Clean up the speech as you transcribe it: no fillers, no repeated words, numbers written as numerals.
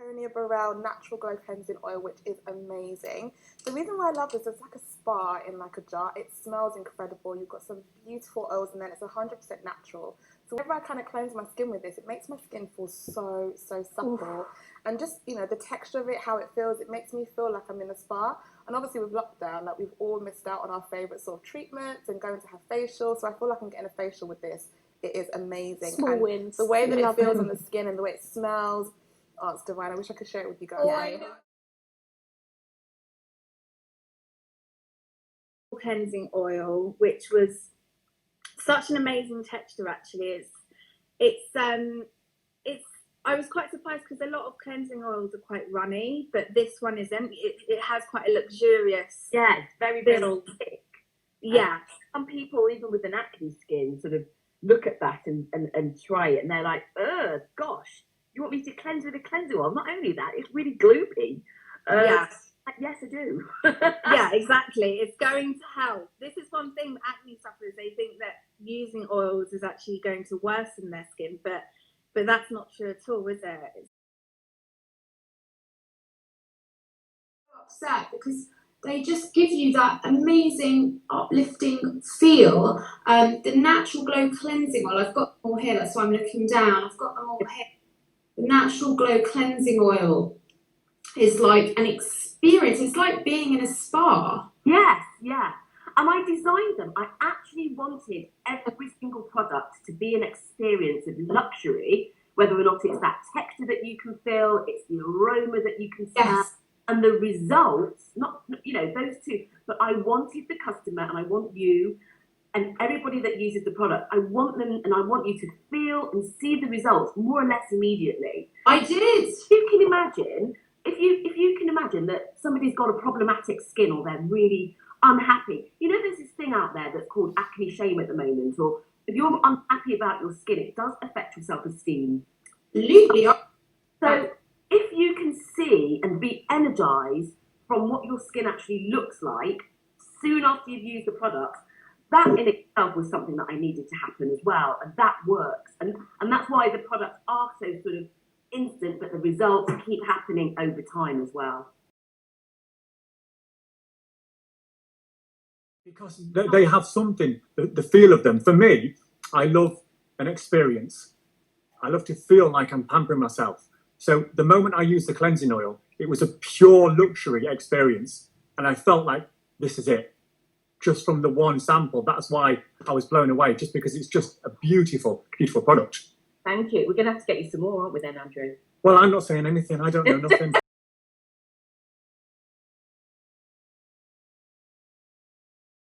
Antonia Burrell Natural Glow Cleansing Oil, which is amazing. The reason why I love this is it's like a spa in like a jar. It smells incredible. You've got some beautiful oils and then it's 100% natural. So whenever I kind of cleanse my skin with this, it makes my skin feel so supple. Oof. And just, you know, the texture of it, how it feels, it makes me feel like I'm in a spa. And obviously with lockdown, like we've all missed out on our favourite sort of treatments and going to have facials. So I feel like I'm getting a facial with this. It is amazing. Small wins. The way that it feels on the skin and the way it smells, oh, it's divine. I wish I could share it with you guys. Yeah. Cleansing oil, which was such an amazing texture. Actually, I was quite surprised because a lot of cleansing oils are quite runny, but this one isn't. It has quite a luxurious, it's very thick. Yeah, some people, even with an acne skin, sort of look at that and try it, and they're like, "Oh gosh, you want me to cleanse with a cleansing oil?" Not only that, it's really gloopy. Yes, I do. Yeah, exactly. It's going to help. This is one thing that acne sufferers, they think that using oils is actually going to worsen their skin, but that's not true at all, is it? Upset because they just give you that amazing uplifting feel. The Natural Glow Cleansing Oil, I've got them all here, that's why I'm looking down. I've got them all here. The Natural Glow Cleansing Oil is like an experience. It's like being in a spa. Yes, yeah. And I designed them. I actually wanted every single product to be an experience of luxury, whether or not it's that texture that you can feel, it's the aroma that you can smell. Yes. And the results, not, you know, those two, but I wanted the customer and I want you and everybody that uses the product, I want them and I want you to feel and see the results more or less immediately. I did. You can imagine, if you can imagine that somebody's got a problematic skin or they're really unhappy. You know, there's this thing out there that's called acne shame at the moment, or if you're unhappy about your skin, it does affect your self-esteem. Absolutely. So if you can see and be energized from what your skin actually looks like soon after you've used the product, that in itself was something that I needed to happen as well, and that works. And that's why the products are so sort of instant, but the results keep happening over time as well. Because they have something, the feel of them. For me, I love an experience. I love to feel like I'm pampering myself. So the moment I used the cleansing oil, it was a pure luxury experience. And I felt like this is it. Just from the one sample. That's why I was blown away, just because it's just a beautiful, beautiful product. Thank you. We're going to have to get you some more, aren't we then, Andrew? Well, I'm not saying anything. I don't know nothing.